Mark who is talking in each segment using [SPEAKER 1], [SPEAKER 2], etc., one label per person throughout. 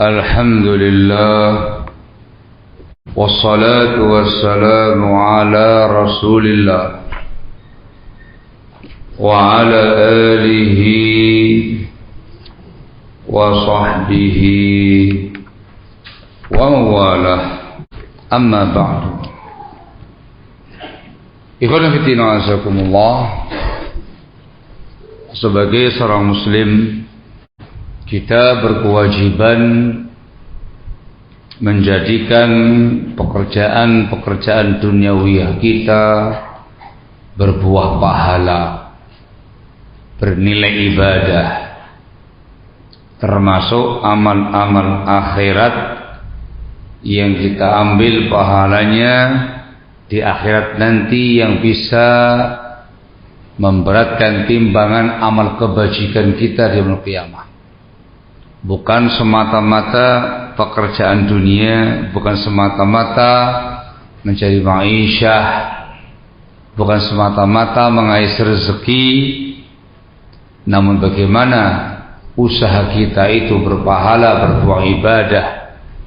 [SPEAKER 1] Alhamdulillah wassalatu wassalamu ala Rasulillah wa ala alihi wa sahbihi wa mawalah, amma ba'du. Ikhwan fillah azakumullah, sebagai seorang muslim kita berkewajiban menjadikan pekerjaan-pekerjaan duniawiyah kita berbuah pahala, bernilai ibadah, termasuk amal-amal akhirat yang kita ambil pahalanya di akhirat nanti, yang bisa memberatkan timbangan amal kebajikan kita di yaumul qiyamah. Bukan semata-mata pekerjaan dunia, bukan semata-mata mencari ma'isyah, bukan semata-mata mengais rezeki, namun bagaimana usaha kita itu berpahala, berbuah ibadah,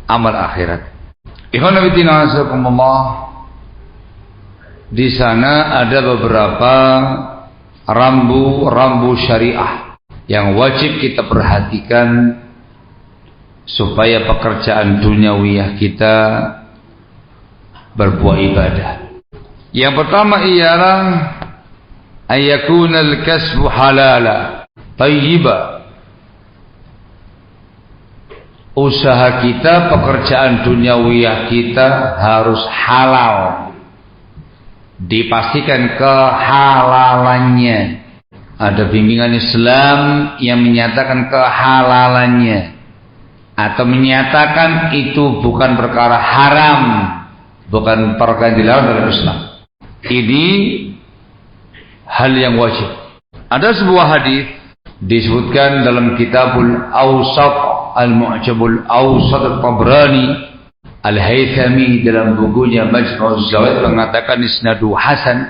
[SPEAKER 1] amal akhirat. Ikhwan fillah azakumullah, di sana ada beberapa rambu-rambu syariah yang wajib kita perhatikan supaya pekerjaan duniawiyah kita berbuah ibadah. Yang pertama ialah ayakunal kasbu halala tayyiba. Usaha kita, pekerjaan duniawiyah kita harus halal, dipastikan kehalalannya. Ada bimbingan Islam yang menyatakan kehalalannya, atau menyatakan itu bukan perkara haram, bukan perkara yang dilarang dalam Islam. Ini hal yang wajib. Ada sebuah hadis disebutkan dalam Kitabul Awsat, Al-Mu'jamul Awsat At-Tabrani, Al-Haythami dalam bukunya Majmu'uz Zawaid mengatakan isnadu hasan.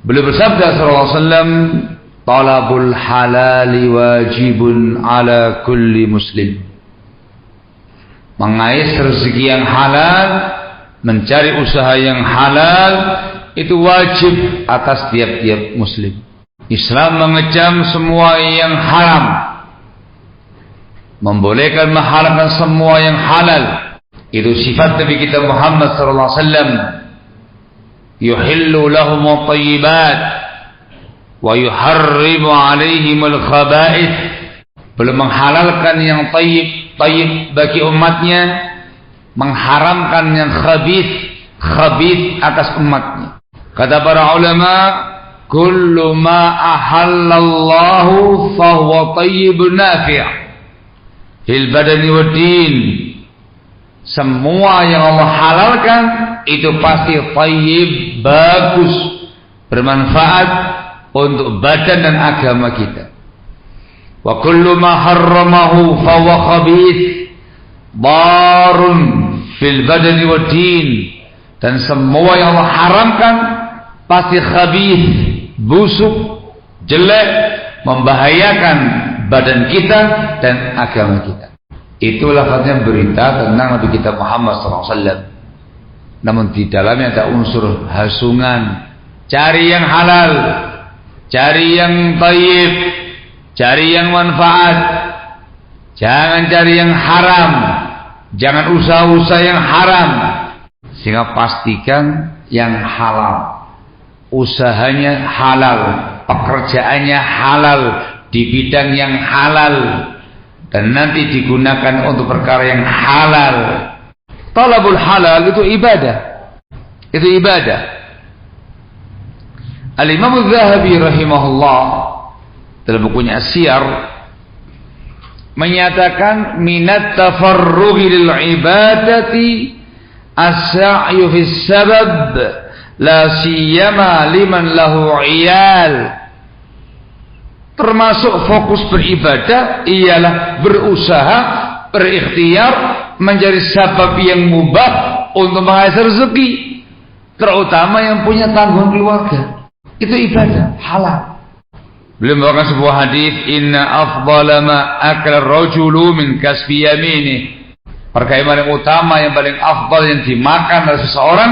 [SPEAKER 1] Beliau bersabda sallallahu alaihi wasallam, talabul halali wajibun ala kulli muslim. Mengais rezeki yang halal, mencari usaha yang halal, itu wajib atas tiap-tiap muslim. Islam mengecam semua yang haram, membolehkan menghalalkan semua yang halal. Itu sifat Nabi kita Muhammad sallallahu alaihi wasallam. Yuhillu lahum at-tayyibat wa yuharrimu alaihim al-khaba'ith. Belum menghalalkan yang tayyib bagi umatnya, mengharamkan yang khabith atas umatnya. Kata para ulama, kullu ma ahallallahu fahuwa tayyibun nafi' fil badani wad din. Semua yang Allah halalkan itu pasti tayyib, bagus, bermanfaat untuk badan dan agama kita. Wa kullu ma harramahu fa huwa khabith darun fil badani wad din. Dan semua yang Allah haramkan pasti khabith, busuk, jelek, membahayakan badan kita dan agama kita. Itu lafaznya berita tentang Nabi kita Muhammad SAW. Namun di dalamnya ada unsur hasungan. Cari yang halal, cari yang tayyib, cari yang manfaat. Jangan cari yang haram, jangan usaha-usaha yang haram. Sehingga pastikan yang halal, usahanya halal, pekerjaannya halal, di bidang yang halal, dan nanti digunakan untuk perkara yang halal. Talabul halal itu ibadah. Itu ibadah. Al-Imam Az-Zahabi rahimahullah dalam bukunya As-Siyar menyatakan minat tafarrughi lil ibadati as-sa'yu fis sabab la siyama liman lahu 'iyal. Termasuk fokus beribadah ialah berusaha, berikhtiar, mencari sebab yang mubah untuk mengais rezeki, terutama yang punya tanggungan keluarga. Itu ibadah halal. Beliau membawakan sebuah hadis, inna afdala ma akala ar-rajulu min kasbi yaminih perkara yang utama, yang paling afdal yang dimakan oleh seseorang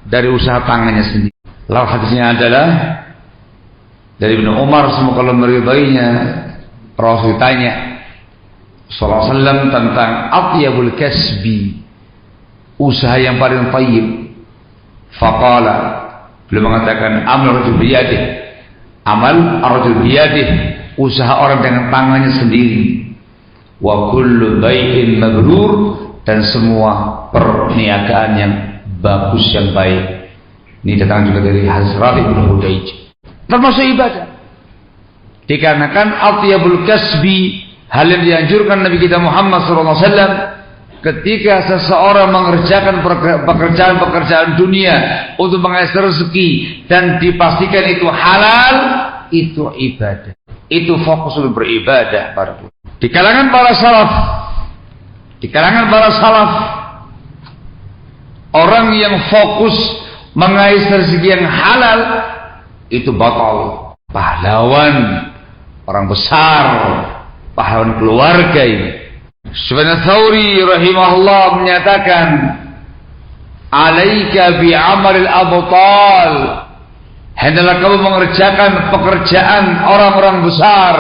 [SPEAKER 1] dari usaha tangannya sendiri. Lalu hadisnya adalah dari Ibnu Umar, semoga Allah meridainya. Rasul tanya sallallahu alaihi wasallam tentang atyabul kasbi, usaha yang paling thayyib. Faqala, beliau mengatakan amal rajul biyadih, amal rajul biyadih, usaha orang dengan tangannya sendiri. Wa kullu bai'in mabrur, dan semua perniagaan yang bagus, yang baik. Ini datang juga dari hadis Rafi bin Hudayj. Termasuk ibadah. Dikarenakan atyabul kasbi, hal yang dianjurkan Nabi kita Muhammad SAW ketika seseorang mengerjakan pekerjaan-pekerjaan dunia untuk mengais rezeki dan dipastikan itu halal, itu ibadah. Itu fokus untuk beribadah. Di kalangan para salaf, orang yang fokus mengais rezeki yang halal itu batal. Pahlawan, orang besar, pahlawan keluarga ini. Sufyan Tsauri rahimahullah menyatakan, "Alaika bi amalil abtal." Hendaklah kamu mengerjakan pekerjaan orang-orang besar,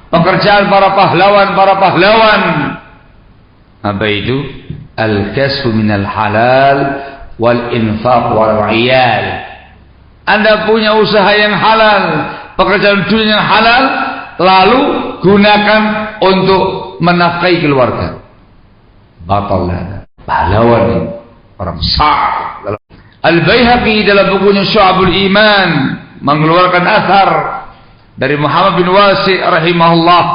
[SPEAKER 1] pekerjaan para pahlawan. Apa itu? Al-kasbu minal halal wal infaq wal 'iyal. Anda punya usaha yang halal, pekerjaan dunia yang halal, lalu gunakan untuk menafkahi keluarga. Batal lana. Pahlawan ini, orang besar. Al-Baihaqi dalam bukunya Syu'abul Iman mengeluarkan athar dari Muhammad bin Wasi' rahimahullah.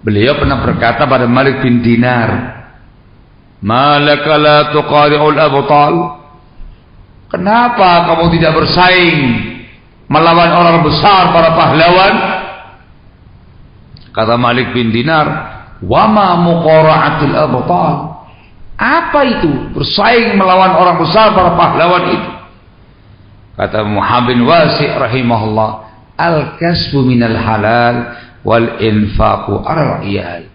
[SPEAKER 1] Beliau pernah berkata pada Malik bin Dinar, "Malaka la tuqari'ul abtal?" Kenapa kamu tidak bersaing melawan orang besar, para pahlawan? Kata Malik bin Dinar, "Wama muqara'atul abtal?" Apa itu bersaing melawan orang besar, para pahlawan itu? Kata Muhammad bin Wasi' rahimahullah, "Al-kasbu minal halal wal infaqu 'alal 'iyal."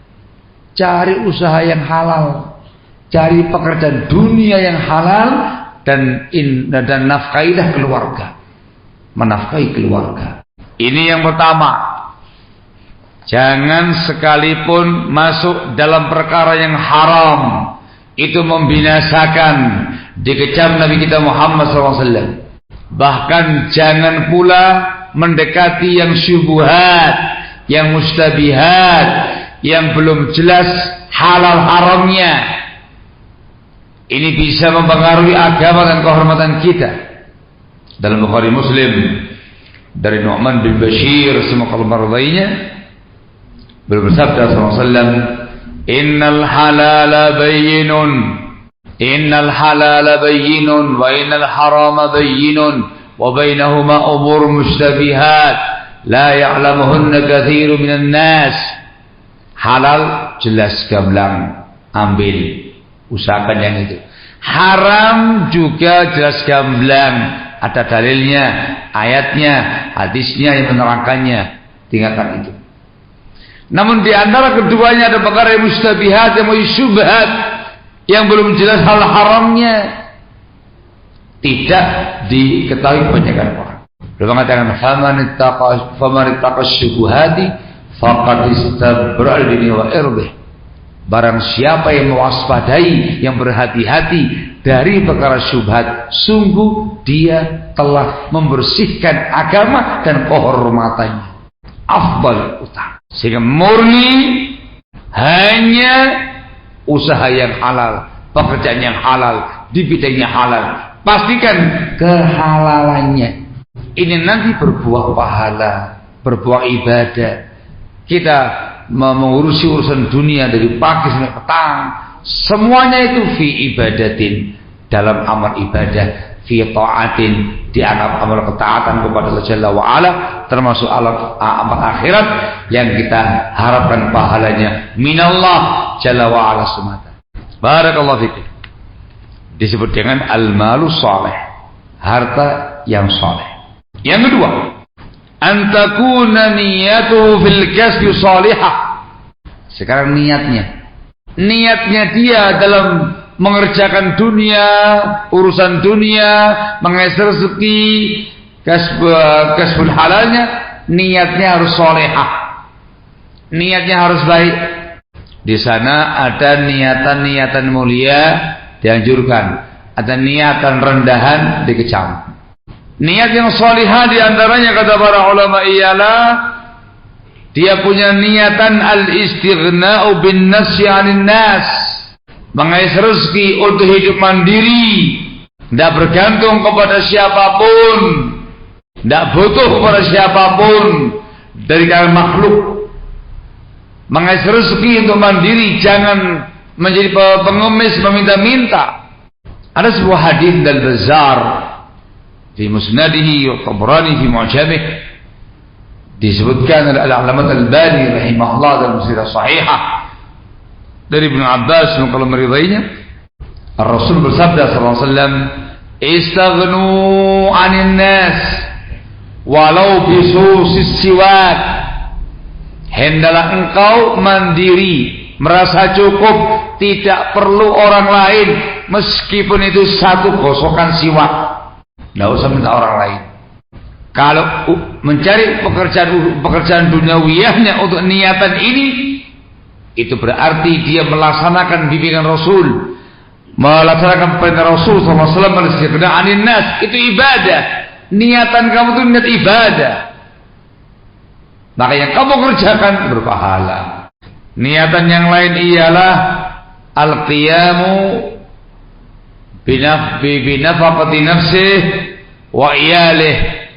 [SPEAKER 1] Cari usaha yang halal, cari pekerjaan dunia yang halal, dan nafkailah keluarga, menafkahi keluarga. Ini yang pertama. Jangan sekalipun masuk dalam perkara yang haram, itu membinasakan. Dikecam Nabi kita Muhammad SAW. Bahkan jangan pula mendekati yang syubhat, yang mustabihat, yang belum jelas halal haramnya. Ini bisa mempengaruhi agama dan kehormatan kita. Dalam Bukhari Muslim dari Nu'man bin Bashir, semoga Allah meridainya, beliau bersabda sallallahu alaihi wasallam, "Innal halala bayyinun, innal halala bayyinun, wa innal harama bayyinun, wa bainahuma umur mushtabihat, la ya'lamuhunna katsirun minan nas." Halal jelas gamblang, ambil. Usahakan yang itu. Haram juga jelas gamblang, ada dalilnya, ayatnya, hadisnya yang menerangkannya. Tinggalkan itu. Namun di antara keduanya ada perkara yang mustabihat, yang syubhat, yang belum jelas hal haramnya, tidak diketahui kebanyakan orang. Beliau mengatakan, "Faman ittaqa syubhati faqad istabra al-dini wa irdih." Barang siapa yang mewaspadai, yang berhati-hati dari perkara syubhat, sungguh dia telah membersihkan agama dan kehormatannya. Afdal utama. Sehingga murni hanya usaha yang halal, pekerjaan yang halal, di bidangnya halal. Pastikan kehalalannya. Ini nanti berbuah pahala, berbuah ibadah. Kita mengurusi urusan dunia dari pagi sampai petang, semuanya itu fi ibadatin, dalam amal ibadah, fi ta'atin, dianggap amal ketaatan kepada Allah Jalla wa Ala, termasuk amal akhirat yang kita harapkan pahalanya minallah Jalla wa Ala semata. Barakallahu fikum. Disebut dengan al-malu salih, harta yang saleh. Yang kedua, antakuna niyatuhu fil kasbi salihah. Sekarang niatnya niatnya dia dalam mengerjakan dunia, urusan dunia, mengais rezeki, kasbul halalnya, niatnya harus solehah, niatnya harus baik. Di sana ada niatan-niatan mulia dianjurkan, ada niatan rendahan dikecam. Niat yang solehah diantaranya kata para ulama ialah dia punya niatan al-istighna'u bin nasyi 'anil nas, mengais rezeki untuk hidup mandiri, tidak bergantung kepada siapapun, tidak butuh kepada siapapun dari kalangan makhluk. Mengais rezeki untuk mandiri, jangan menjadi pengemis meminta-minta. Ada sebuah hadis dari Bazzar di Musnadihi wa Tabrani fi Mu'jamih, disebutkan oleh Al-Alamat Al-Albani rahimahullah dalam Silsilah Shahihah dari Ibnu Abbas kalau meridainya, Rasul bersabda sallallahu alaihi wasallam, "Istaghnu 'anil nas walau bisusis siwak." Hendalah engkau mandiri, merasa cukup, tidak perlu orang lain, meskipun itu satu gosokan siwak. Tidak usah minta orang lain. Kalau mencari pekerjaan duniawiyahnya untuk niatan ini, itu berarti dia melaksanakan bimbingan Rasul, melaksanakan perintah Rasul SAW, anin nas, itu ibadah. Niatan kamu itu niat ibadah, maka yang kamu kerjakan berpahala. Niatan yang lain ialah al-qiyamu binafaqati nafsih wa iyalih,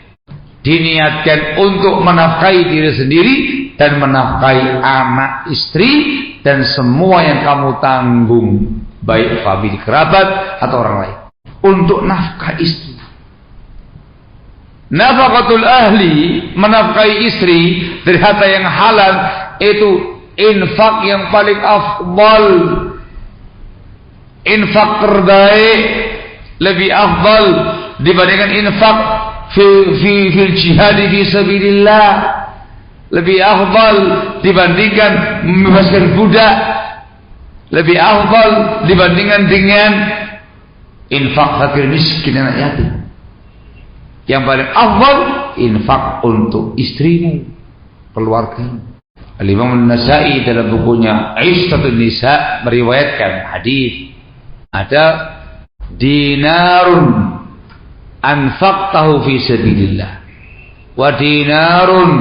[SPEAKER 1] diniatkan untuk menafkahi diri sendiri dan menafkahi anak, istri, dan semua yang kamu tanggung, baik famili kerabat atau orang lain, untuk nafkah istri. Nafaqatul ahli, menafkahi istri dari harta yang halal, itu infak yang paling afdal, infak terbaik, lebih afdal dibandingkan infak fil jihad fi sabilillah, lebih afdal dibandingkan membebaskan budak, lebih afdal dibandingkan dengan infak fakir miskin anak yatim. Yang paling afdal infak untuk istrimu, keluargamu. Al-Imam An-Nasa'i dalam bukunya Ishtatun Nisa meriwayatkan hadis, ada dinarun anfaqtahu fi sabilillah wa dinarun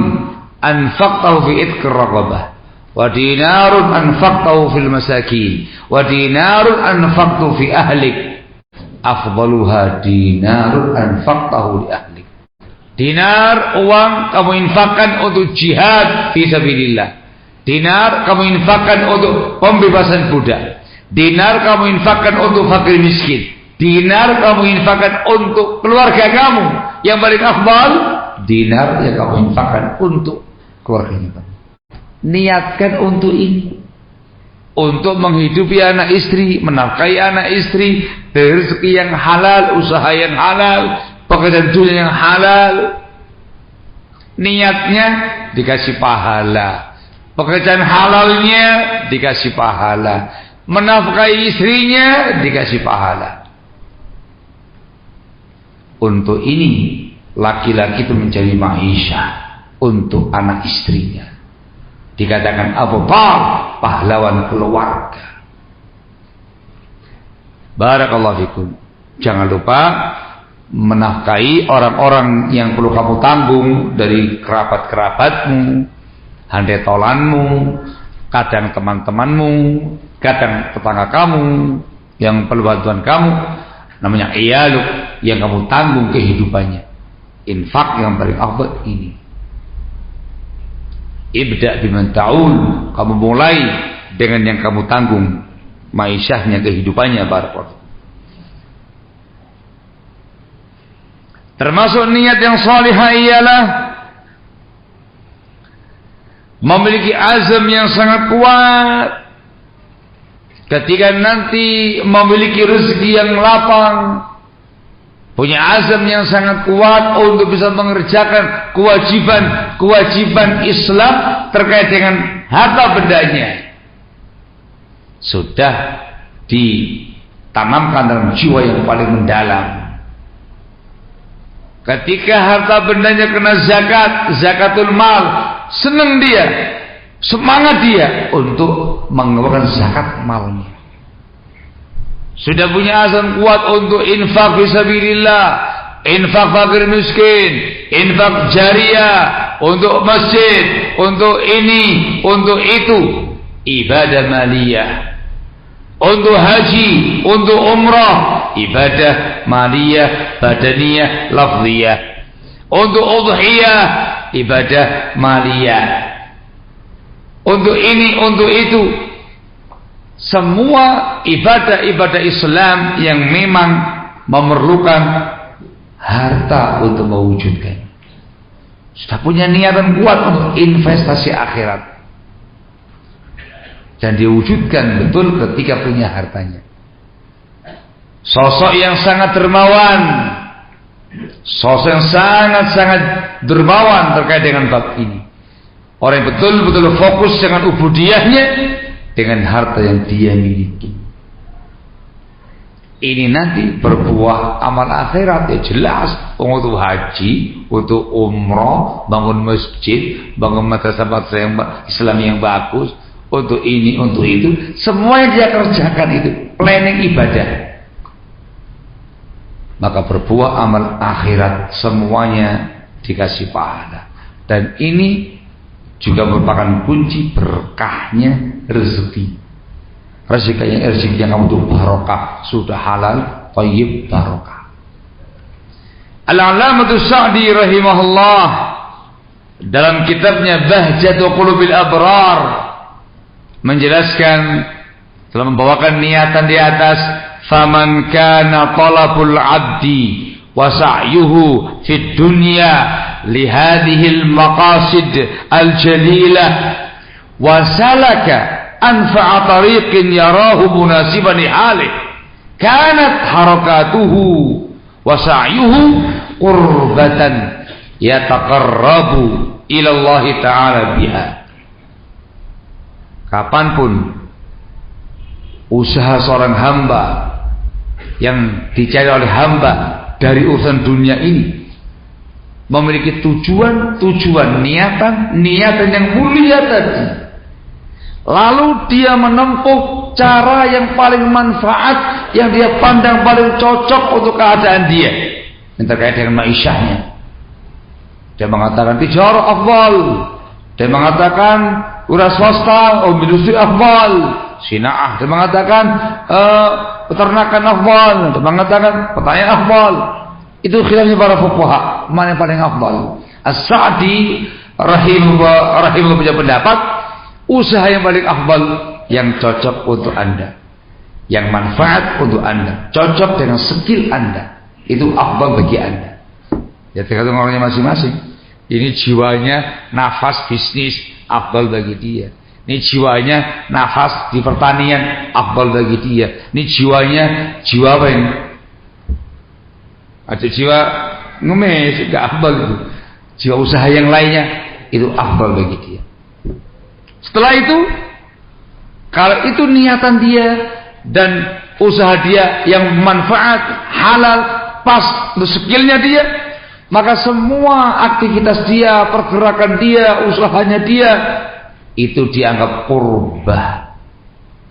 [SPEAKER 1] anfaqtahu fi itqir raqabah wa dinarun anfaqtahu fil masakin wa dinarun anfaqtahu fi ahlik, afdaluha dinarun anfaqtahu li ahlik. Dinar uang kamu infakkan untuk jihad fi sabilillah, dinar kamu infakkan untuk pembebasan budak, dinar kamu infakkan untuk fakir miskin, dinar kamu infakkan untuk keluarga kamu. Yang paling afdal dinar yang kamu infakkan untuk keluarga kamu. Niatkan untuk ini, untuk menghidupi anak istri, menafkahi anak istri dari rezeki yang halal, usaha yang halal, pekerjaan dunia yang halal. Niatnya dikasih pahala, pekerjaan halalnya dikasih pahala, menafkahi istrinya dikasih pahala. Untuk ini laki-laki itu mencari ma'isyah untuk anak istrinya. Dikatakan abdal, pahlawan keluarga. Barakallahu fikum. Jangan lupa menafkahi orang-orang yang perlu kamu tanggung, dari kerabat-kerabatmu, handetolanmu, kadang teman-temanmu, kadang tetangga kamu yang perlu bantuan kamu, namanya iyaluk, yang kamu tanggung kehidupannya. Infak yang paling afdal ini. Ibda biman ta'ul, kamu mulai dengan yang kamu tanggung maisyahnya, kehidupannya. Barakallahu. Termasuk niat yang salihah ialah memiliki azam yang sangat kuat ketika nanti memiliki rezeki yang lapang, punya azam yang sangat kuat untuk bisa mengerjakan kewajiban Islam terkait dengan harta bendanya. sudah ditanamkan dalam jiwa yang paling mendalam. Ketika harta bendanya kena zakatul mal, senang dia, semangat dia untuk mengeluarkan zakat malnya. Sudah punya azam kuat untuk infak fisabilillah, infak fakir miskin, infak jariyah, untuk masjid, untuk ini, untuk itu, ibadah maliyah, untuk haji, untuk umrah, ibadah maliyah, badaniyah, lafziyah, untuk udhiyah, ibadah maliyah, untuk ini, untuk itu. Semua ibadah-ibadah Islam yang memang memerlukan harta untuk mewujudkan. Sudah punya niatan kuat untuk investasi akhirat, dan diwujudkan betul ketika punya hartanya. Sosok yang sangat dermawan, sosok yang sangat-sangat dermawan terkait dengan bab ini. Orang yang betul-betul fokus dengan ubudiyahnya, dengan harta yang dia miliki. Ini nanti berbuah amal akhirat, ya jelas. Untuk haji, untuk umrah, bangun masjid, bangun madrasah yang Islam yang bagus, untuk ini, untuk itu, semua yang dia kerjakan itu planning ibadah, maka berbuah amal akhirat, semuanya dikasih pahala. Dan ini juga merupakan kunci berkahnya rezeki. Rezeki yang kamu tuh barokah, sudah halal, thayyib, barokah. Al-Allamatu Sa'di rahimahullah dalam kitabnya Bahjatu Qulubil Abrar menjelaskan, telah membawakan niatan di atas, faman kana talabul abdi wa sa'yuhu fid dunya li hadhihi al maqasid al jalilah wa salaka anfa'a tariqin yarahu munasiban li halih kanat harakatuhu wa sa'yuhu qurbatan yataqarrabu ila Allah ta'ala biha. Kapanpun usaha seorang hamba yang dicari oleh hamba dari urusan dunia ini memiliki tujuan niatan yang mulia tadi, lalu dia menempuh cara yang paling manfaat, yang dia pandang paling cocok untuk keadaan dia yang terkait dengan ma'isyahnya. Dia mengatakan tijarah afdal, dia mengatakan wira swasta, industri afdal, sinaah, dia mengatakan peternakan afdal, dia mengatakan pertanian afdal. Itu khilafnya para fuqaha, mana yang paling afdal. As-Sa'di rahimahullah punya pendapat, usaha yang paling afdal yang cocok untuk Anda, yang manfaat untuk Anda, cocok dengan skill Anda, itu afdal bagi Anda. Ya tergantung orangnya masing-masing. Ini jiwanya nafas bisnis, afdal bagi dia. Ini jiwanya nafas di pertanian, afdal bagi dia. Ini jiwanya jiwa apa ini? Ada jiwa ngemis, gak afdal itu. Jiwa usaha yang lainnya itu afdal bagi dia. Setelah itu, kalau itu niatan dia dan usaha dia yang manfaat, halal, pas untuk skillnya dia, maka semua aktivitas dia, pergerakan dia, usahanya dia, itu dianggap qurbah,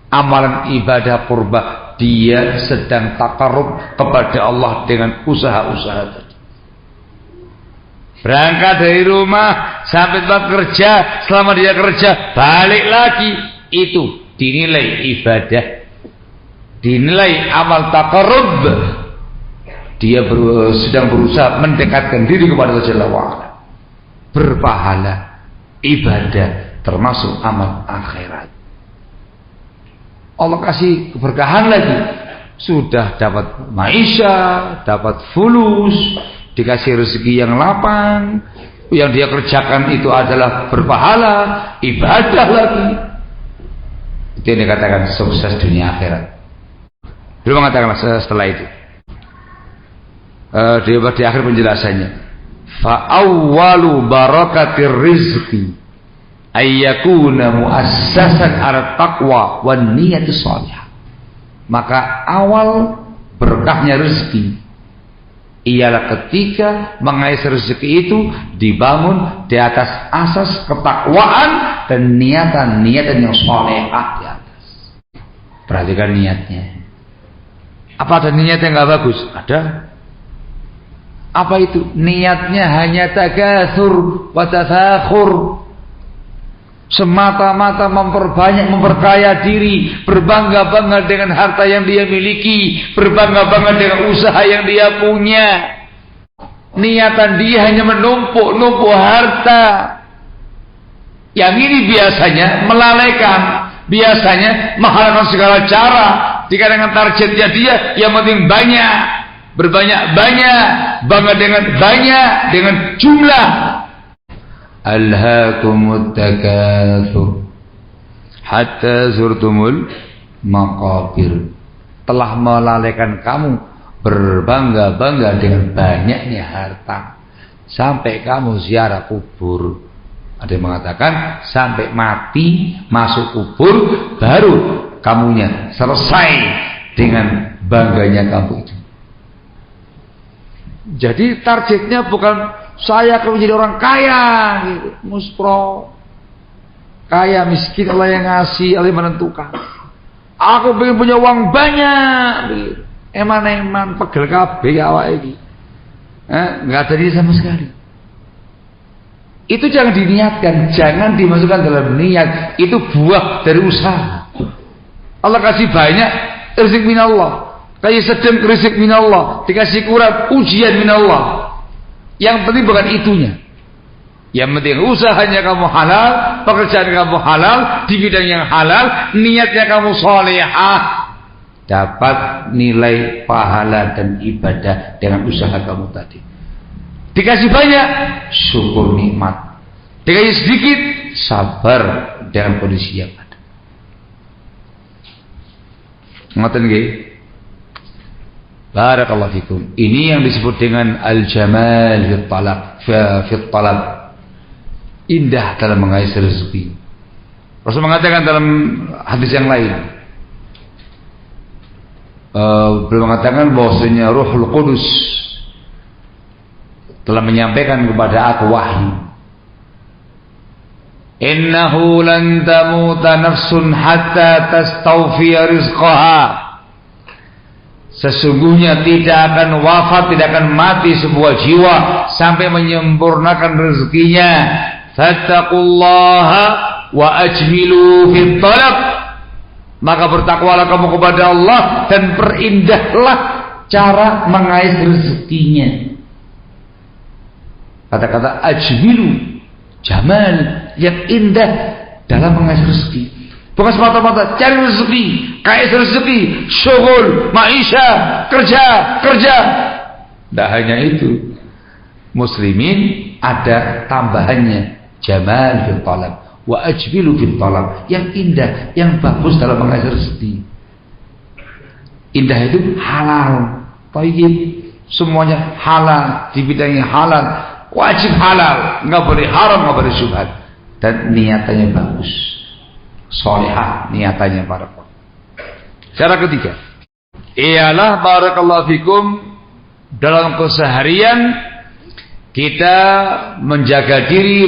[SPEAKER 1] amalan ibadah qurbah. Dia sedang takarrub kepada Allah dengan usaha-usaha tadi. Berangkat dari rumah sampai tempat kerja, selama dia kerja balik lagi, itu dinilai ibadah, dinilai amal takarrub. Dia sedang berusaha mendekatkan diri kepada Allah Jalla wa'ala, berpahala, ibadah, termasuk amal akhirat. Allah kasih keberkahan lagi, sudah dapat maisha, dapat fulus, dikasih rezeki yang lapang, yang dia kerjakan itu adalah berpahala, ibadah lagi. Itu yang dikatakan sukses dunia akhirat. Belum mengatakan setelah itu. Di akhir penjelasannya, fa awwalu barakatir rizqi ayyakuna muassasan ala taqwa wan niyati shalihah. Maka awal berkahnya rezeki ialah ketika mengais rezeki itu dibangun di atas asas ketakwaan dan niatan yang shalihah di atas. Perhatikan niatnya. Apa ada niat yang enggak bagus? Ada. Apa itu? Niatnya hanya takatsur wa tafakhur. Semata-mata memperkaya diri, berbangga-bangga dengan harta yang dia miliki, berbangga-bangga dengan usaha yang dia punya. Niatan dia hanya menumpuk harta. Yang ini biasanya melalaikan, biasanya menghalalkan segala cara. Jika dengan targetnya dia yang penting banyak, berbanyak-banyak, bangga dengan banyak, dengan jumlah. Alhaakumut takatsur hatta zurtumul maqabir. Telah melalaikan kamu berbangga-bangga dengan banyaknya harta sampai kamu ziarah kubur. Ada yang mengatakan sampai mati masuk kubur baru kamunya selesai dengan bangganya kamu itu. Jadi targetnya bukan saya akan menjadi orang kaya gitu, muspro. Kaya miskin Allah yang ngasih, Allah yang menentukan. Aku pengen punya uang banyak gitu. Eman-eman pegel kabeh awake iki. Enggak ada dia sama sekali. Itu jangan diniatkan, jangan dimasukkan dalam niat. Itu buah dari usaha. Allah kasih banyak, rezeki minallah. Kasih sedang rezeki minallah, dikasih kurang ujian minallah. Yang penting bukan itunya. Yang penting usahanya kamu halal, pekerjaan kamu halal, di bidang yang halal, niatnya kamu sholihah, dapat nilai pahala dan ibadah dengan usaha kamu tadi. Dikasih banyak, syukur nikmat. Dikasih sedikit, sabar dengan kondisi yang ada. Ngoten nggih? Barakallahu fikum. Ini yang disebut dengan al-jamal fi talab. Indah dalam mengais rezeki. Rasul mengatakan dalam hadis yang lain, beliau mengatakan bahwasanya Ruhul Qudus telah menyampaikan kepada aku wahyu. Innahu lan tamuta nafsun hatta tastawfiya rizqaha. Sesungguhnya tidak akan wafat, tidak akan mati sebuah jiwa sampai menyempurnakan rezekinya. Fattaqullaha wa ajmilu fit talab. Maka bertakwalah kamu kepada Allah dan perindahlah cara mengais rezekinya. Kata-kata ajmilu, jamal, yang indah dalam mengais rezeki. Bukan semata-mata cari rezeki, kais rezeki, syughul, maisha, kerja. Tidak hanya itu. Muslimin ada tambahannya, jamal fil talab wa ajmilu fil talab, yang indah, yang bagus dalam mengais rezeki. Indah itu halal, thayyib, semuanya halal, di bidangnya halal, wajib halal, enggak boleh haram, enggak boleh syubhat, dan niatannya bagus. Sholihah niatannya barakallahu. Cara ketiga ialah barakallahu fikum, dalam keseharian kita menjaga diri,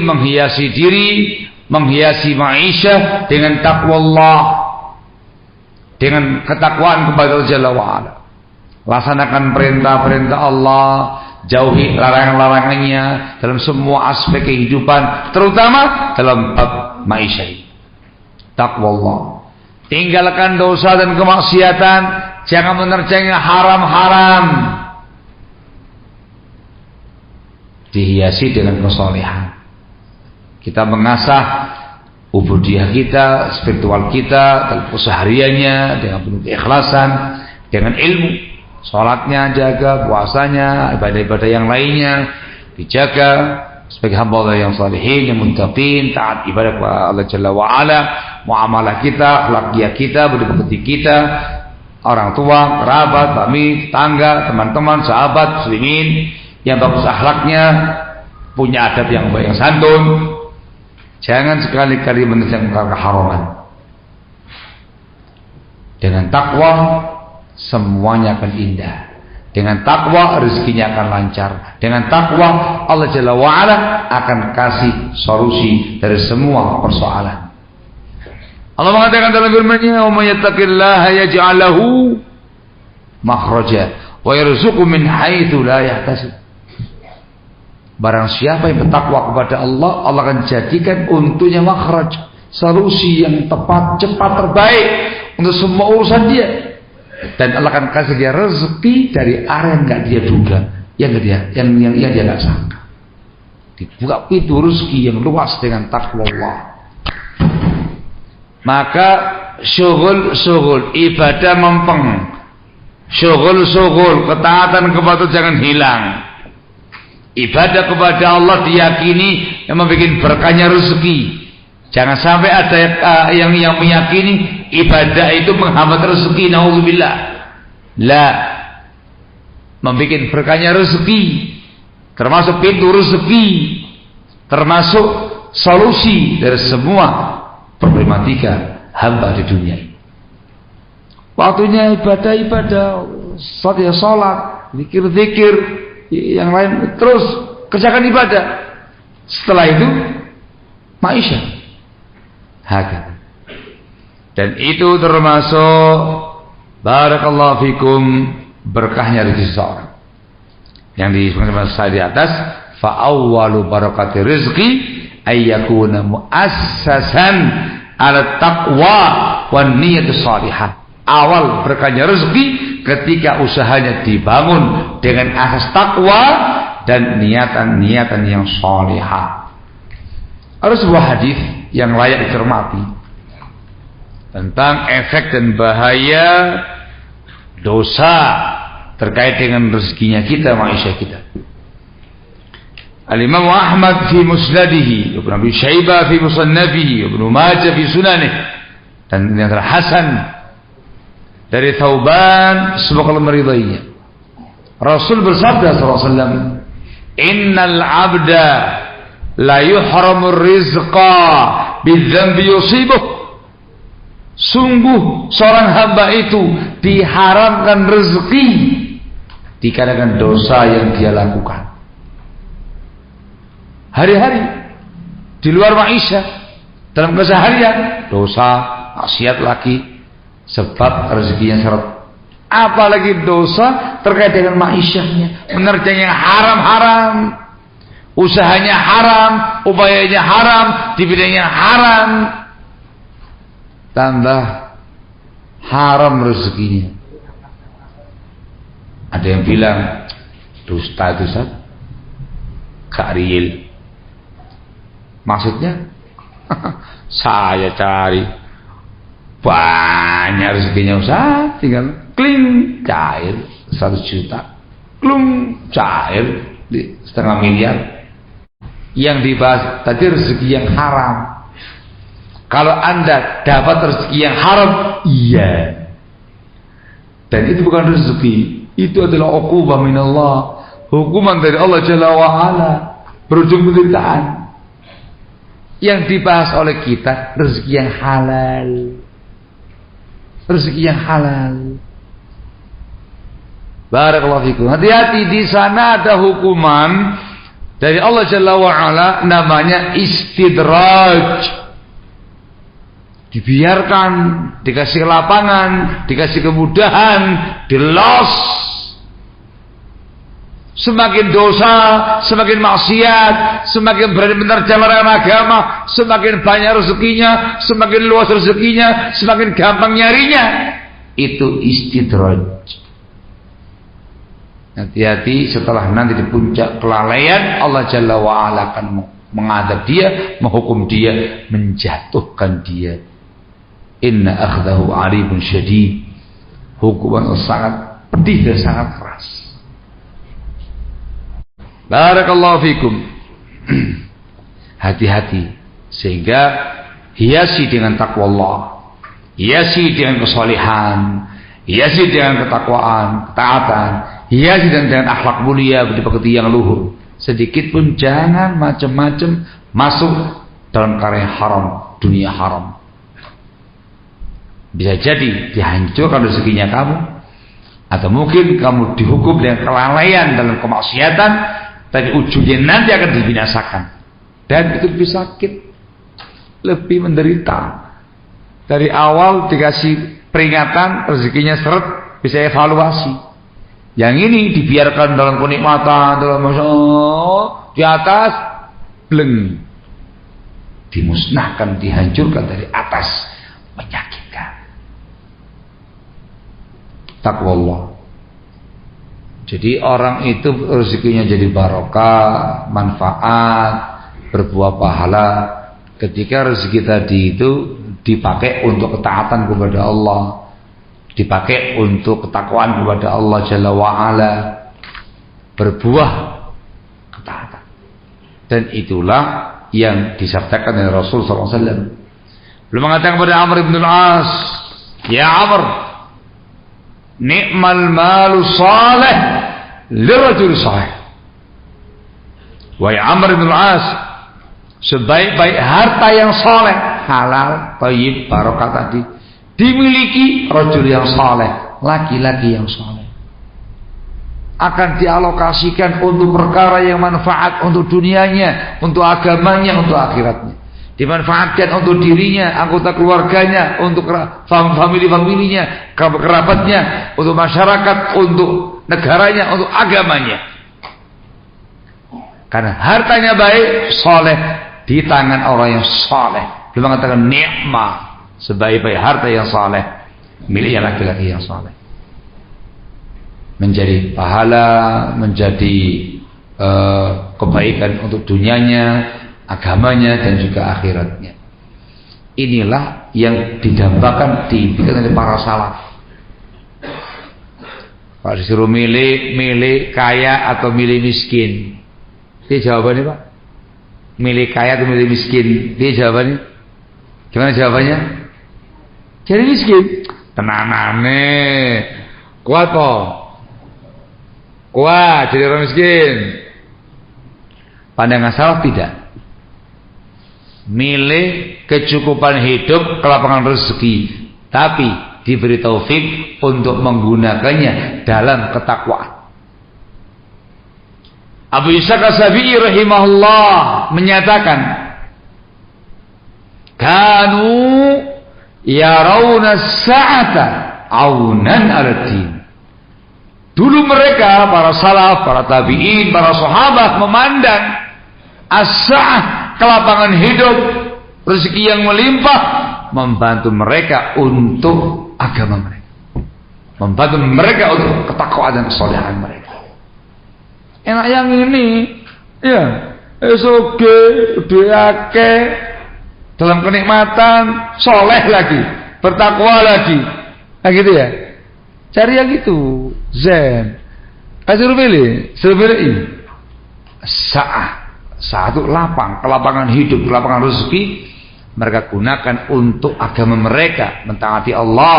[SPEAKER 1] menghiasi maisha dengan takwa Allah, dengan ketakwaan kepada Allah Jalla wa Ala. Laksanakan perintah-perintah Allah, jauhi larangan-larangannya dalam semua aspek kehidupan, terutama dalam bab maisha ini. Takwa Allah. Tinggalkan dosa dan kemaksiatan, jangan menerjang haram-haram. Dihiasi dengan kesalehan. Kita mengasah ubudiyah kita, spiritual kita dalam kesehariannya dengan penuh keikhlasan, dengan ilmu. Salatnya jaga, puasanya, ibadah-ibadah yang lainnya dijaga sebagai hamba Allah yang salihin, yang muttaqin, taat ibadah kepada Allah Jalla wa Ala. Muamalah kita, akhlakiyah kita, budi pekerti kita, orang tua, kerabat, suami, tetangga, teman-teman, sahabat, muslimin yang bagus akhlaknya, punya adab yang baik, yang santun. Jangan sekali-kali meninggalkan keharaman. Dengan takwa semuanya akan indah. Dengan takwa rezekinya akan lancar. Dengan takwa Allah Jalla wa'ala akan kasih solusi dari semua persoalan. Allah mengatakan dalam firman-Nya, "Wa may yattaqillaha yaj'al lahu makhraja wa yarzuqhu min haitsu la yahtasib." Barang siapa yang bertakwa kepada Allah, Allah akan jadikan untuknya makhraj, solusi yang tepat, cepat, terbaik untuk semua urusan dia. Dan Allah akan kasih dia rezeki dari arah yang enggak dia duga, yang dia enggak sangka. Dibuka pintu rezeki yang luas dengan takwa Allah. Maka syughul ibadah mempeng, syughul ketaatan kepada Allah jangan hilang. Ibadah kepada Allah diyakini yang membuat berkahnya rezeki. Jangan sampai ada yang meyakini ibadah itu menghambat rezeki. Nauzubillah. La, membuat berkahnya rezeki, termasuk pintu rezeki, termasuk solusi dari semua problematika hamba di dunia ini. Waktunya ibadah, salat, zikir, yang lain, terus kerjakan ibadah. Setelah itu maisha. Hakata. Dan itu termasuk barakallahu fikum berkahnya rezeki seseorang. Yang disebutkan saya di atas, fa awwalu barakati rizqi ayyakuna muassasan ala taqwa wan niyatus salihah. Awal berkahnya rezeki ketika usahanya dibangun dengan asas takwa dan niatan-niatan yang salihah. Ada sebuah hadis yang layak dicermati tentang efek dan bahaya dosa terkait dengan rezekinya kita, maisha kita. Al-Imam Ahmad fi musnadihi, Ibnu Abi Syaibah fi musannafihi, Ibnu Majah fi sunanihi, dan yang Hasan dari Thauban, semoga Allah meridainya. Rasul bersabda sallallahu alaihi wasallam, "Innal 'abda la yuhramur rizqa bidzambi yusibuh." Sungguh seorang hamba itu diharamkan rezeki dikarenakan dosa yang dia lakukan. Hari-hari di luar maisha, dalam keseharian dosa, maksiat lagi, sebab rezekinya syarat. Apalagi dosa terkait dengan ma'isyahnya, menerjang yang haram-haram, usahanya haram, upayanya haram, di bidangnya haram, tambah haram rezekinya. Ada yang bilang dusta itu gak real. Maksudnya saya cari banyak rezekinya Ustaz, tinggal kling cair 100 juta, klung cair di 0,5 miliar. Yang dibahas tadi rezeki yang haram. Kalau Anda dapat rezeki yang haram, iya, dan itu bukan rezeki, itu adalah uqubah minallah, hukuman dari Allah Jalla wa'ala, berujung penderitaan. Yang dibahas oleh kita rezeki yang halal, rezeki yang halal. Barakallahu fikum. Hati-hati, di sana ada hukuman dari Allah Jalla wa'ala, namanya istidraj. Dibiarkan, dikasih lapangan, dikasih kemudahan, dilos. Semakin dosa, semakin maksiat, semakin berani menerjang larangan agama, semakin banyak rezekinya, semakin luas rezekinya, semakin gampang nyarinya. Itu istidraj. Hati-hati, setelah nanti di puncak kelalaian, Allah Jalla wa'ala akan mengadab dia, menghukum dia, menjatuhkan dia. Inna akhdahu alibun syadid. Hukuman sangat pedih dan sangat keras. Barakallahu fikum. Hati-hati, sehingga hiasi dengan takwa Allah, hiasi dengan kesalehan, hiasi dengan ketakwaan, ketaatan, hiasi dengan akhlak mulia, budi pekerti yang luhur. Sedikit pun jangan macam-macam masuk dalam karya haram, dunia haram. Bisa jadi dihancurkan rezekinya kamu, atau mungkin kamu dihukum dengan kelalaian dalam kemaksiatan, tapi ujungnya nanti akan dibinasakan. Dan itu lebih sakit, lebih menderita. Dari awal dikasih peringatan, rezekinya seret, bisa evaluasi. Yang ini dibiarkan dalam kenikmatan, dalam di atas, bleng, dimusnahkan, dihancurkan dari atas, menyakitkan. Takwa Allah. Jadi orang itu rezekinya jadi barokah, manfaat, berbuah pahala ketika rezeki tadi itu dipakai untuk ketaatan kepada Allah, dipakai untuk ketakwaan kepada Allah Jalla wa'ala, berbuah ketaatan. Dan itulah yang disabdakan oleh Rasul SAW. Beliau mengatakan kepada Amr bin al-As, ya Amr, ni'mal malu salih lirajul salih. Wahai Amr bin al-As, sebaik-baik harta yang saleh, halal, thayyib, barokah tadi, dimiliki rajul yang saleh, laki-laki yang saleh, akan dialokasikan untuk perkara yang manfaat untuk dunianya, untuk agamanya, untuk akhiratnya. Dimanfaatkan untuk dirinya, anggota keluarganya, untuk famili-familinya, kerabatnya, untuk masyarakat, untuk negaranya, untuk agamanya. Karena hartanya baik, saleh, di tangan orang yang saleh. Beliau mengatakan ni'mah, sebaik-baik harta yang saleh, miliknya laki-laki yang saleh. Menjadi pahala, menjadi kebaikan untuk dunianya, agamanya, dan juga akhiratnya. Inilah yang didambakan, dibikin oleh para salaf. Kalau disuruh milih kaya atau milih miskin, dia jawabannya Pak, milih kaya atau milih miskin, dia jawabannya gimana jawabannya? Jadi miskin. Tenanane kuat kok, kuat jadi orang miskin. Pandangan salaf tidak. Milih kecukupan hidup, kelapangan rezeki, tapi diberi taufik untuk menggunakannya dalam ketakwaan. Abu Ishaq As-Sabi'i rahimahullah menyatakan, kanu yarawna sa'ata aunan ala din. Dulu mereka, para salaf, para tabi'in, para sahabat memandang as-sa'ah, kelapangan hidup, rezeki yang melimpah, membantu mereka untuk agama mereka, membantu mereka untuk ketakwaan dan kesolehan mereka. Enak yang ini, ya, esoge, diake, dalam kenikmatan, soleh lagi, bertakwa lagi, nah gitu ya. Cari yang gitu, zen. Suruh pilih ini. Satu lapang, kelapangan hidup, kelapangan rezeki, mereka gunakan untuk agama mereka, mentaati Allah,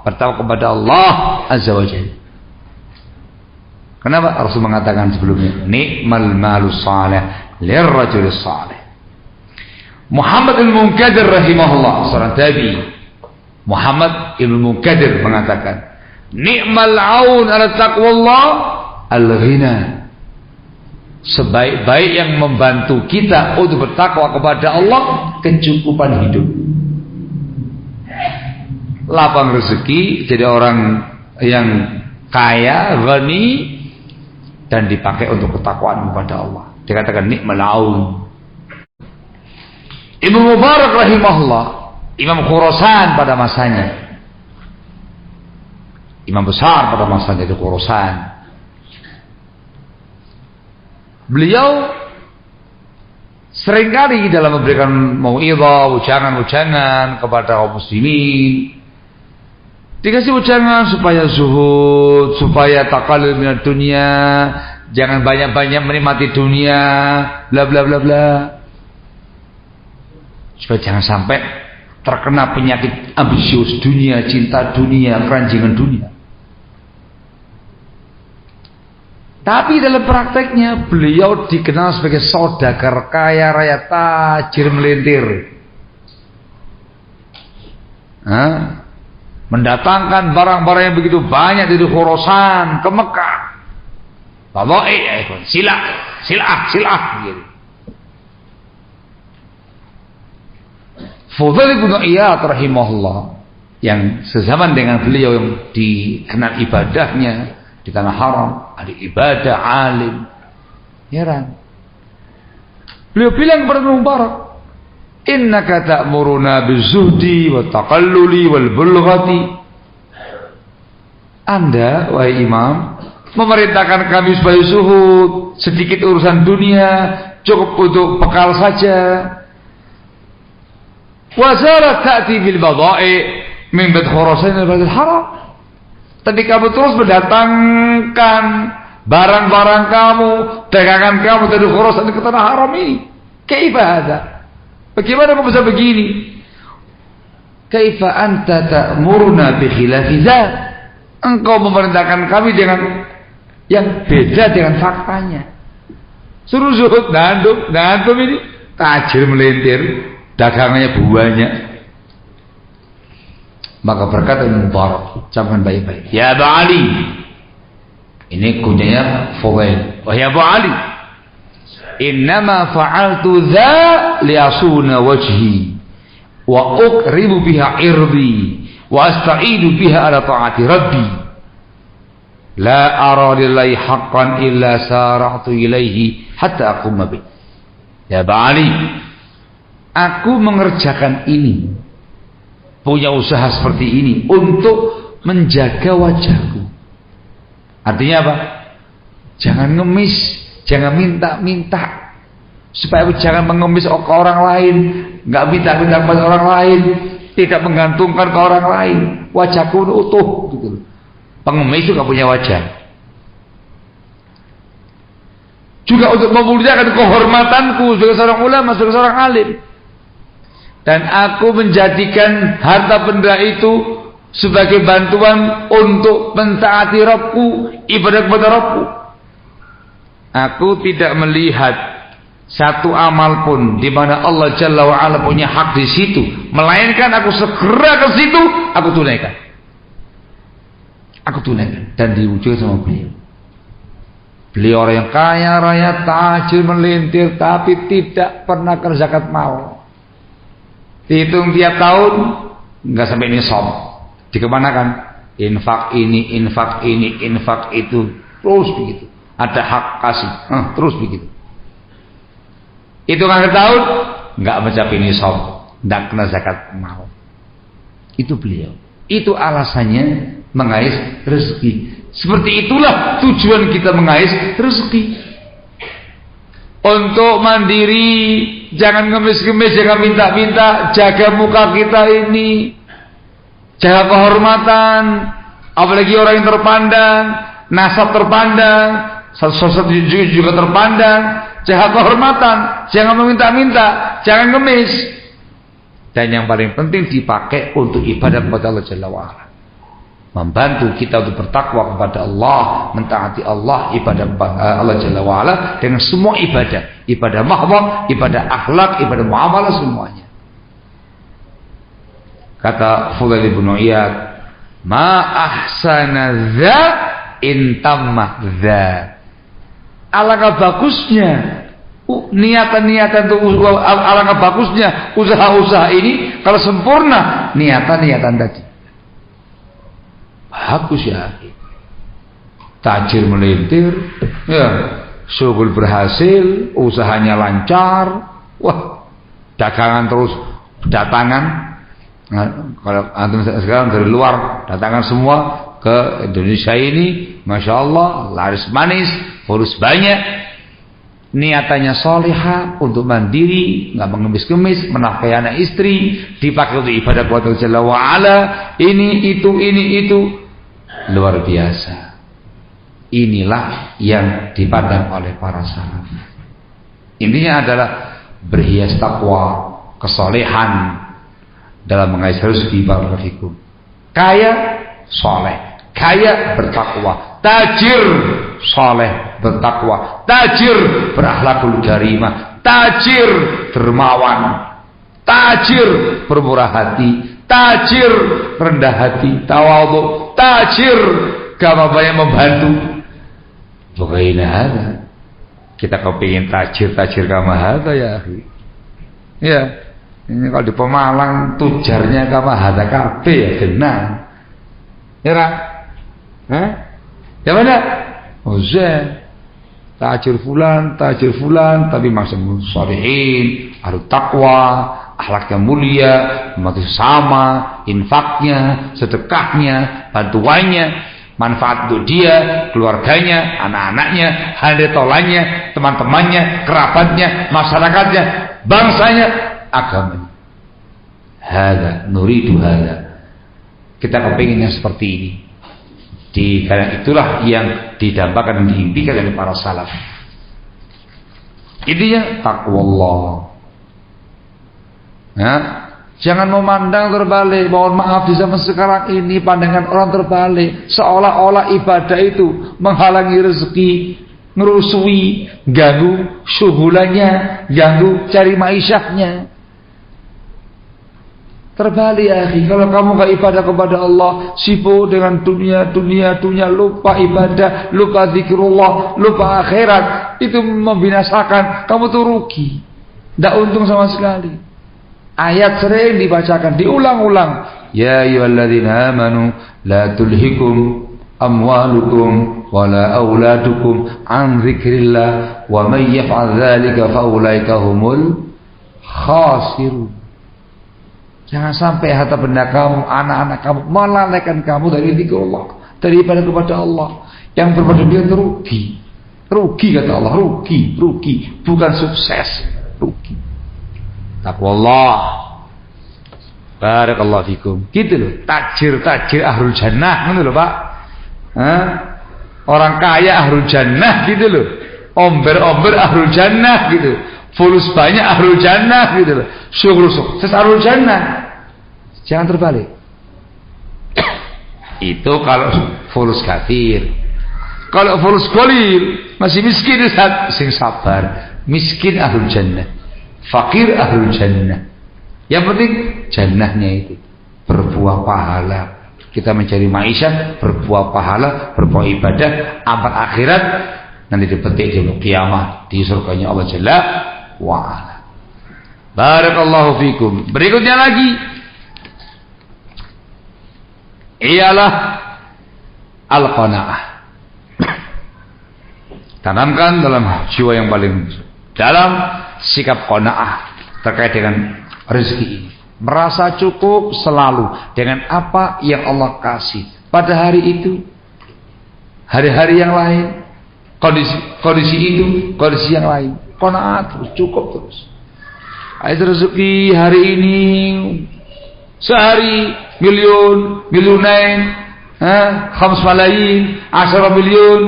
[SPEAKER 1] bertakwa kepada Allah Azza wa Jalla. Kenapa Rasul mengatakan sebelumnya, ni'mal malu salih lirrajul salih. Muhammad al-Munkadir rahimahullah, seorang tabi'i, Muhammad al-Munkadir mengatakan, ni'mal aun ala taqwallah al-ghina. Sebaik-baik yang membantu kita untuk bertakwa kepada Allah, kecukupan hidup, lapang rezeki, jadi orang yang kaya, ghani, dan dipakai untuk ketakwaan kepada Allah. Dikatakan ni'mal aun. Ibnu Mubarak rahimahullah, Imam Khurasan pada masanya, imam besar pada masanya di Khurasan. Beliau seringkali dalam memberikan mau'izah, ujangan-ujangan kepada kaum muslimin, dikasih ujangan supaya zuhud, supaya taqallul minad dunya, jangan banyak-banyak menikmati dunia, bla bla bla bla, supaya jangan sampai terkena penyakit ambisius dunia, cinta dunia, keranjingan dunia. Tapi dalam prakteknya beliau dikenal sebagai saudagar kaya raya, tajir melintir. Mendatangkan barang-barang yang begitu banyak dari Khurasan ke Mekah. Silah gitu. Fudail bin Iyad rahimahullah, yang sezaman dengan beliau, yang dikenal ibadahnya di tanah haram, ada ibadah, alim. Heran. Beliau bilang kepada Ibnu Mubarak, innaka ta'muruna bizuhdi wa taqalluli wal bulghati. Anda, wahai imam, memerintahkan kami supaya zuhud, sedikit urusan dunia, cukup untuk bekal saja. Wa zalat ta'ti bil bada'i min bad Khurasan ila al haram. Tapi kamu terus mendatangkan barang-barang kamu, dagangan kamu dari Khurasan ke tanah haram ini. Kaifa hada? Bagaimana kamu bisa begini? Kaifa anta ta'muruna bi khilafi dzat? Engkau memerintahkan kami dengan yang beda dengan faktanya. Suruh zuhud, ngantum ini tajir melintir, dagangannya banyak. Maka berkata Ibnu Mubarak, camkan baik-baik. Ya Abu Ali. Ini kunyanya Fudail. Wahai Abu Ali, innama fa'altu dza li'asuna wajhi wa uqribu biha irdi wa asta'idu biha ala ta'ati rabbi. La ara lillahi haqqan illa sara'tu ilaihi hatta aquma bih. Ya Abu Ali, aku mengerjakan ini, punya usaha seperti ini untuk menjaga wajahku. Artinya apa? Jangan ngemis, jangan minta-minta, supaya jangan mengemis ke orang lain, nggak minta-minta kepada orang lain, tidak menggantungkan ke orang lain. Wajahku utuh, gitu. Pengemis itu nggak punya wajah. Juga untuk memuliakan kehormatanku sebagai seorang ulama, sebagai seorang alim. Dan aku menjadikan harta benda itu sebagai bantuan untuk mentaati Rabbku, ibadah kepada Rabbku. Aku tidak melihat satu amal pun di mana Allah Jalla wa Ala punya hak di situ, melainkan aku segera ke situ, aku tunaikan. Aku tunaikan dan diwujud sama beliau. Beliau orang yang kaya raya, tajir melintir, tapi tidak pernah kerja zakat mal. Dihitung tiap tahun nggak sampai nisab, dikemanakan? Infak ini, infak ini, infak itu, terus begitu. Ada hak kasih, terus begitu. Hitungan akhir tahun nggak mencapai nisab, nggak kena zakat mal. Itu beliau. Itu alasannya mengais rezeki. Seperti itulah tujuan kita mengais rezeki. Untuk mandiri, jangan ngemis-ngemis, jangan minta-minta, jaga muka kita ini, jaga kehormatan, apalagi orang yang terpandang, nasab terpandang, sosok juga terpandang, jaga kehormatan, jangan meminta-minta, jangan ngemis. Dan yang paling penting dipakai untuk ibadah kepada Allah Jalla wa'ala, membantu kita untuk bertakwa kepada Allah, mentaati Allah, ibadah kepada Allah Jalla wa'ala dengan semua ibadah, ibadah mahdhah, ibadah akhlak, ibadah muamalah, semuanya. Kata Fudail bin Iyad, ma ahsana dza in tamma dza. Alangkah bagusnya niatan-niatan itu, alangkah bagusnya usaha-usaha ini kalau sempurna niatan-niatan tadi. Bagus ya, tajir melintir, ya, syukur berhasil, usahanya lancar, wah, dagangan terus datangan. Nah, kalau antum sekarang dari luar datangan semua ke Indonesia ini, masya Allah, laris manis, urus banyak. Niatannya solihah, untuk mandiri, nggak mengemis-kemis, menafkahi anak istri, dipakai untuk ibadah kepada Allah Jalla wa'ala, ini itu, luar biasa. Inilah yang dipandang oleh para salaf. Intinya adalah berhias takwa, kesolehan dalam mengais rezeki, barakallahu fikum. Kaya soleh, kaya bertakwa, tajir saleh, bertakwa, tajir, berakhlakul karimah, tajir, dermawan, tajir, bermurah hati, tajir, rendah hati, tawadhu, tajir, gak banyak membantu. Bagaimana ada? Kita kepingin tajir kama hada ya. Ya, ini kalau di Pemalang tujarnya kama hada kafe ya genah. Ya kan? Hah? Ya mana? Ozen. Tajir fulan, tapi maksudnya sholihin, ahlu taqwa, akhlaknya mulia, membantu sesama, infaknya, sedekahnya, bantuannya, manfaat untuk dia, keluarganya, anak-anaknya, hadetolannya, teman-temannya, kerabatnya, masyarakatnya, bangsanya, agamanya. Hada, nuridu hada. Kita kepinginnya seperti ini. Karena itulah yang didambakan dan diimpikan oleh para salaf. Intinya taqwallah. Ya, jangan memandang terbalik. Mohon maaf, di zaman sekarang ini pandangan orang terbalik, seolah-olah ibadah itu menghalangi rezeki, ngerusui, ganggu syuhulannya, ganggu cari maisyahnya. Terbalik akhi, kalau kamu gak ibadah kepada Allah, sibuk dengan dunia, lupa ibadah, lupa zikrullah, lupa akhirat, itu membinasakan, kamu tuh rugi, tidak untung sama sekali. Ayat sering dibacakan, diulang-ulang. Ya ayyuhalladzina amanu la tulhikum amwalukum wala auladukum an dzikrillah wa may yaf'al dzalika fa ulaika humul khasirun. Jangan sampai harta benda kamu, anak-anak kamu melalaikan kamu dari zikrullah, dari ibadah kepada Allah. Yang berbuat demikian rugi. Rugi kata Allah, rugi, bukan sukses, rugi. Taqwallah. Barakallahu fikum. Gitu loh, tajir ahlul jannah, gitu loh Pak. Orang kaya ahlul jannah gitu loh. Omber ahlul jannah gitu. Fulus banyak ahlul jannah gitu loh. Syukur sukses ahlul jannah. Jangan terbalik. Itu kalau fulus kafir. Kalau fulus qalil, masih miskin Ustaz, sing sabar. Miskin ahlul jannah, fakir ahlul jannah. Yang penting jannahnya itu berbuah pahala. Kita mencari maisha, berbuah pahala, berbuah ibadah, amal akhirat nanti dipetik di kiamat di surganya Allah Jalla wa ala. Barakallahu fikum. Berikutnya lagi ialah al-qanaah. Tanamkan dalam jiwa yang paling dalam sikap qanaah terkait dengan rezeki ini. Merasa cukup selalu dengan apa yang Allah kasih pada hari itu, hari-hari yang lain, kondisi itu, kondisi yang lain. Qanaah terus, cukup terus. Ada rezeki hari ini sehari miliunain, 5 malayin, 10 miliun.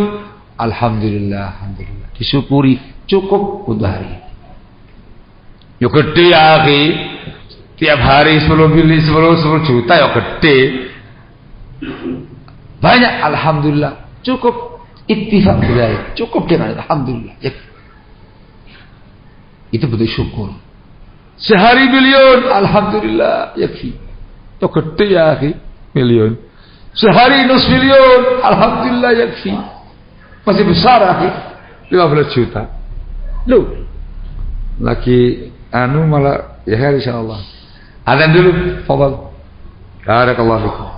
[SPEAKER 1] Alhamdulillah, disyukuri, cukup untuk hari. Yo gede ya akhi, tiap hari 10 juta ya gede. Banyak, alhamdulillah, cukup. Ittifaq bidzalik, cukup dengan alhamdulillah. Ya. Itu bentuk syukur. Sehari miliun, alhamdulillah, yakfi. Itu gede ya akhi, miliun. Sehari nus miliun, alhamdulillah, yakfi. Masih besar akhi, 15 juta. Loh, lagi malah ya insyaallah. Adzan dulu, fadhal. Barakallahu fikum.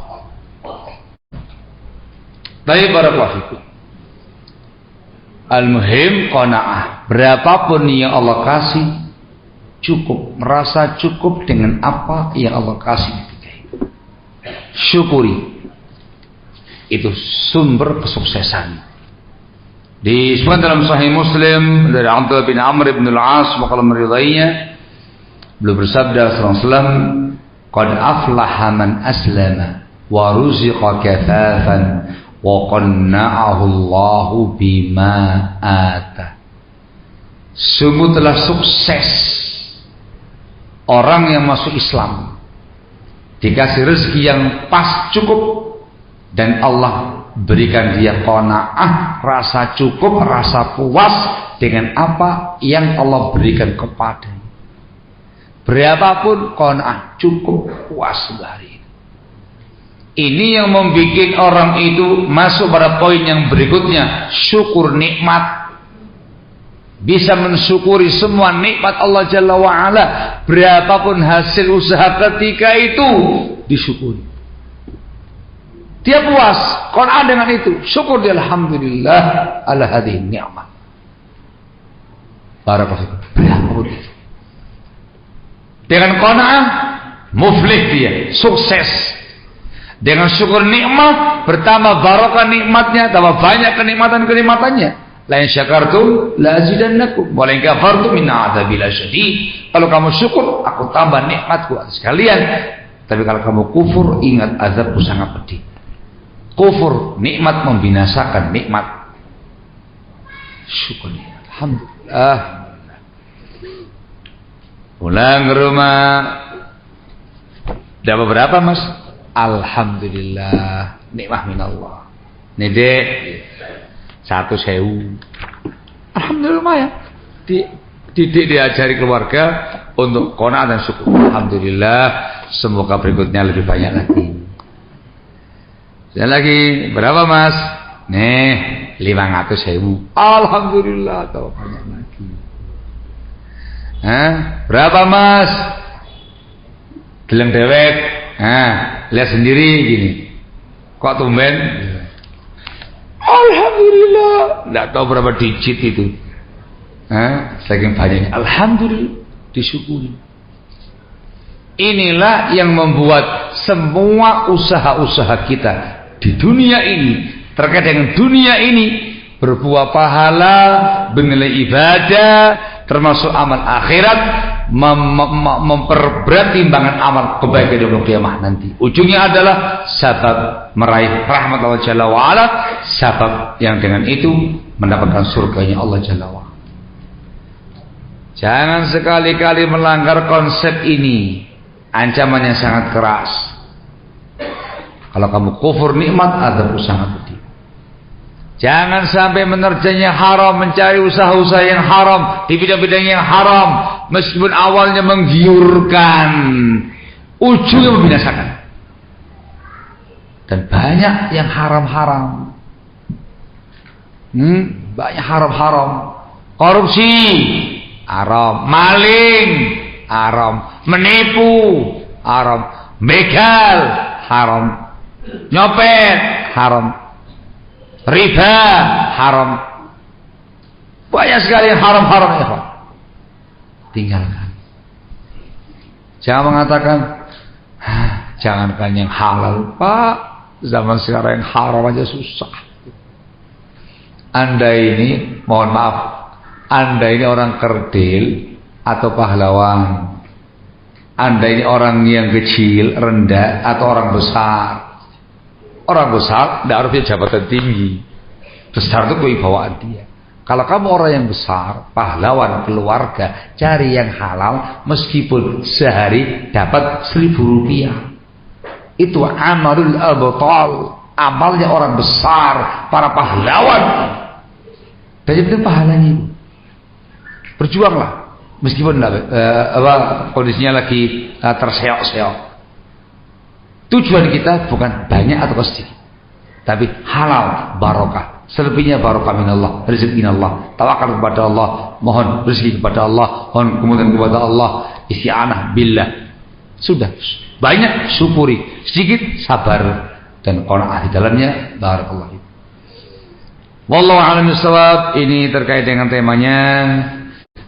[SPEAKER 1] Baik, barakallahu fikum. Al-muhim qanaah. Berapapun yang Allah kasih cukup, merasa cukup dengan apa yang Allah kasih. Syukuri. Itu sumber kesuksesan. Disebutkan dalam Sahih Muslim dari Abdullah bin Amr bin al-As, maka meridainya, beliau bersabda sallallahu alaihi wasallam, "Qad aflaha man aslama wa ruziqa kafafan wa qanna'ahu Allahu bima ata." Sungguh telah sukses orang yang masuk Islam, dikasih rezeki yang pas cukup, dan Allah berikan dia qanaah, rasa cukup, rasa puas dengan apa yang Allah berikan kepadanya. Berapapun qanaah, cukup, puas hari ini. Ini yang membuat orang itu masuk pada poin yang berikutnya, syukur nikmat. Bisa mensyukuri semua nikmat Allah Jalla wa'ala, berapapun hasil usaha ketika itu disyukuri. Dia puas, qanaah dengan itu, syukur dia, alhamdulillah ala hadhihi ni'mah. Barakallahu fikum. Dengan qanaah muflih dia, sukses. Dengan syukur nikmat bertambah barokah nikmatnya, tambah banyak kenikmatan-kenikmatannya. La in syakartum la azidannakum wa la in kafartum inna adzabi lasyadid. Kalau kamu syukur, aku tambah nikmatku atas kalian. Tapi kalau kamu kufur, ingat azabku sangat pedih. Kufur, nikmat membinasakan nikmat. Syukur, alhamdulillah. Pulang ke rumah, dapat berapa mas? Alhamdulillah, nikmah minallah. Nih dek, 1.000. Alhamdulillah lumayan. Didik diajari keluarga untuk qanaah dan syukur. Alhamdulillah, semoga berikutnya lebih banyak lagi. Dan lagi berapa mas? Nih 500.000. Alhamdulillah, tambah banyak lagi. Berapa mas? Geleng dewek. Lihat sendiri gini. Kok tumben? Alhamdulillah. Tidak tahu berapa digit itu. Saking banyaknya. Alhamdulillah, disyukuri. Inilah yang membuat semua usaha-usaha kita di dunia ini, terkait dengan dunia ini, berbuah pahala, bernilai ibadah, termasuk amal akhirat, memperberat timbangan amal kebaikan di yaumul qiyamah nanti. Ujungnya adalah sabab meraih rahmat Allah Jalla wa'ala, sabab yang dengan itu mendapatkan surganya Allah Jalla wa'ala. Jangan sekali-kali melanggar konsep ini. Ancamannya sangat keras. Kalau kamu kufur nikmat, azabku sangat pedih. Jangan sampai menerjang yang haram, mencari usaha-usaha yang haram, di bidang-bidang yang haram, meskipun awalnya menggiurkan, ujungnya membinasakan. Dan banyak yang haram-haram. Banyak haram-haram. Korupsi haram, maling haram, menipu haram, begal haram, nyopet haram, riba haram, banyak sekali yang haram-haram ya Pak. Tinggalkan. Jangan mengatakan jangankan yang halal Pak, zaman sekarang yang haram aja susah. Anda ini, mohon maaf, Anda ini orang kerdil atau pahlawan? Anda ini orang yang kecil, rendah, atau orang besar? Orang besar tidak harus punya jabatan tinggi. Besar itu kewibawaan dia. Kalau kamu orang yang besar, pahlawan, keluarga, cari yang halal, meskipun sehari dapat 1.000 rupiah. Itu amalul abtal, amalnya orang besar, para pahlawan. Dan itu pahalanya itu. Berjuanglah, meskipun kondisinya lagi terseok-seok. Tujuan kita bukan banyak atau sedikit, tapi halal, barokah. Selebihnya barokah minallah, rezeki minallah. Tawakal kepada Allah, mohon rezeki kepada Allah, mohon kemudian kepada Allah, isti'anah billah. Sudah, banyak syukuri, sedikit sabar dan qanaah di dalamnya. Barakallahu. Wallahu a'lam bishawab. Ini terkait dengan temanya.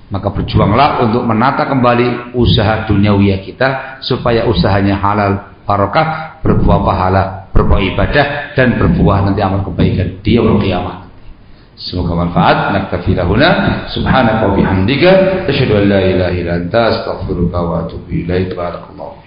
[SPEAKER 1] Maka berjuanglah untuk menata kembali usaha duniawi kita supaya usahanya halal, barokah, berbuah pahala, berbuah ibadah, dan berbuah nanti amal kebaikan di yaumul qiyamah. Semoga manfaat. Naktafi lahuna. Subhanaka wa bihamdika asyhadu an la ilaha illa anta astaghfiruka wa atubu ilaik. Barakallahu.